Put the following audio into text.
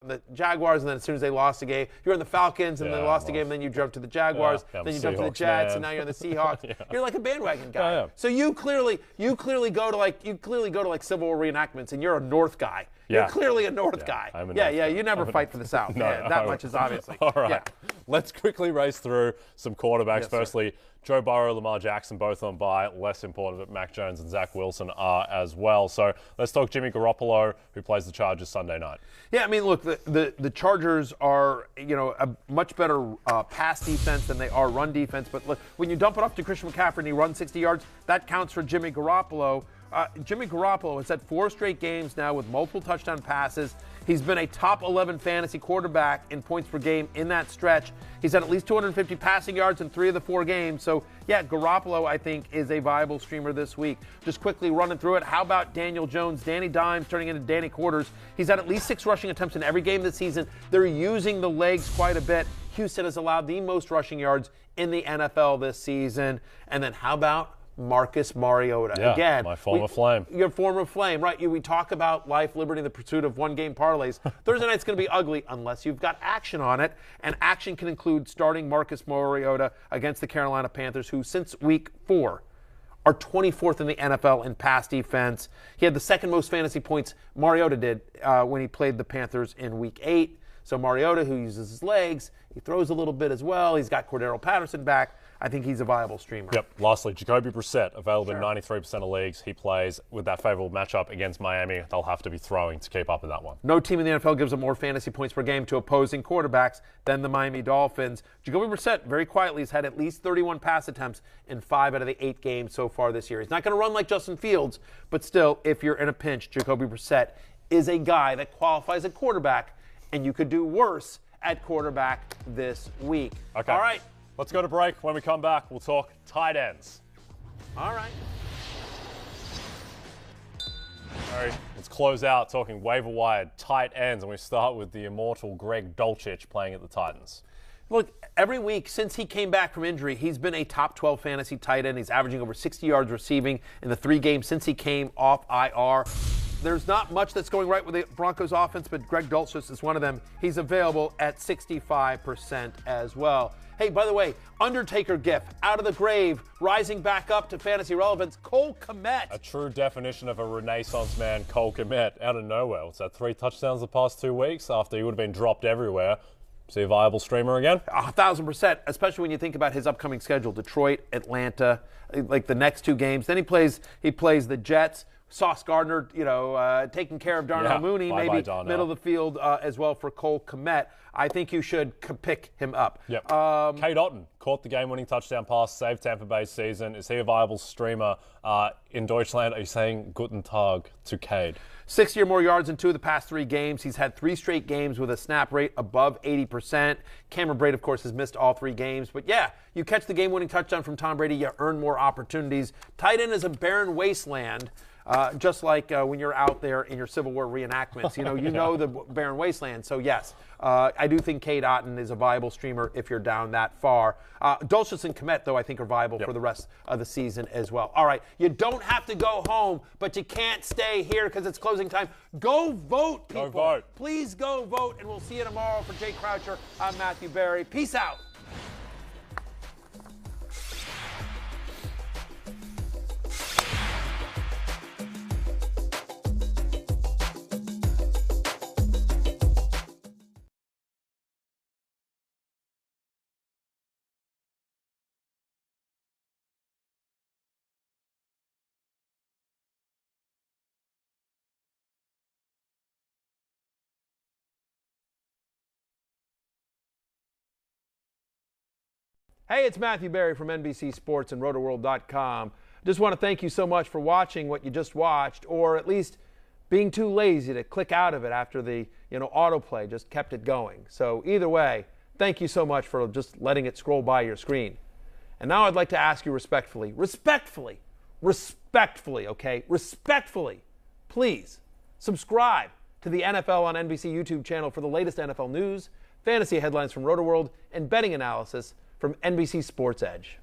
the Jaguars, and then as soon as they lost a game, you're in the Falcons, and then lost a game, and then you jump to the Jaguars, then you jump to the Jets, and now you're in the Seahawks. You're like a bandwagon guy. So you clearly go to like Civil War reenactments, and you're a North guy. You're clearly a North guy. You never fight for the South. That much is obviously. All right. Let's quickly race through some quarterbacks. Firstly, Joe Burrow, Lamar Jackson, both on bye. Less important, but Mac Jones and Zach Wilson are as well. So let's talk Jimmy Garoppolo, who plays the Chargers Sunday night. Yeah, I mean, look, the Chargers are, a much better pass defense than they are run defense. But look, when you dump it off to Christian McCaffrey and he runs 60 yards, that counts for Jimmy Garoppolo. Jimmy Garoppolo has had 4 straight games now with multiple touchdown passes. He's been a top 11 fantasy quarterback in points per game in that stretch. He's had at least 250 passing yards in 3 of the 4 games. So, yeah, Garoppolo, I think, is a viable streamer this week. Just quickly running through it, how about Daniel Jones? Danny Dimes turning into Danny Quarters. He's had at least 6 rushing attempts in every game this season. They're using the legs quite a bit. Houston has allowed the most rushing yards in the NFL this season. And then how about Marcus Mariota? Yeah, again, my former Flame. Your former Flame, right? We talk about life, liberty, and the pursuit of one-game parlays. Thursday night's going to be ugly unless you've got action on it, and action can include starting Marcus Mariota against the Carolina Panthers, who since week 4 are 24th in the NFL in pass defense. He had the second most fantasy points Mariota did when he played the Panthers in week 8. So Mariota, who uses his legs, he throws a little bit as well. He's got Cordero Patterson back. I think he's a viable streamer. Yep. Lastly, Jacoby Brissett, available in 93% of leagues. He plays with that favorable matchup against Miami. They'll have to be throwing to keep up with that one. No team in the NFL gives up more fantasy points per game to opposing quarterbacks than the Miami Dolphins. Jacoby Brissett, very quietly, has had at least 31 pass attempts in 5 out of the 8 games so far this year. He's not going to run like Justin Fields, but still, if you're in a pinch, Jacoby Brissett is a guy that qualifies at quarterback, and you could do worse at quarterback this week. Okay. All right. Let's go to break. When we come back, we'll talk tight ends. All right. All right, let's close out talking waiver wire tight ends, and we start with the immortal Greg Dulcich playing at the Titans. Look, every week since he came back from injury, he's been a top 12 fantasy tight end. He's averaging over 60 yards receiving in the 3 games since he came off IR. There's not much that's going right with the Broncos offense, but Greg Dulcich is one of them. He's available at 65% as well. Hey, by the way, Undertaker gif, out of the grave, rising back up to fantasy relevance, Cole Kmet. A true definition of a renaissance man, Cole Kmet, out of nowhere. What's that, 3 touchdowns the past 2 weeks after he would have been dropped everywhere? Is he a viable streamer again? 1,000%, especially when you think about his upcoming schedule. Detroit, Atlanta, like the next 2 games. Then he plays the Jets. Sauce Gardner, taking care of Darnell Mooney, maybe middle of the field as well for Cole Kmet. I think you should pick him up. Yep. Cade Otton caught the game-winning touchdown pass, saved Tampa Bay's season. Is he a viable streamer in Deutschland? Are you saying Guten Tag to Cade? 60 or more yards in 2 of the past 3 games. He's had 3 straight games with a snap rate above 80%. Cameron Braid, of course, has missed all 3 games. But, yeah, you catch the game-winning touchdown from Tom Brady, you earn more opportunities. Tight end is a barren wasteland. Just like when you're out there in your Civil War reenactments, you know the barren wasteland. So, yes, I do think Cade Otton is a viable streamer if you're down that far. Dulcich and Kmet, though, I think are viable for the rest of the season as well. All right, you don't have to go home, but you can't stay here because it's closing time. Go vote, people. Go vote. Please go vote, and we'll see you tomorrow. For Jay Croucher, I'm Matthew Berry. Peace out. Hey, it's Matthew Berry from NBC Sports and Rotoworld.com. Just want to thank you so much for watching what you just watched, or at least being too lazy to click out of it after the autoplay just kept it going. So either way, thank you so much for just letting it scroll by your screen. And now I'd like to ask you respectfully, please subscribe to the NFL on NBC YouTube channel for the latest NFL news, fantasy headlines from Rotoworld, and betting analysis from NBC Sports Edge.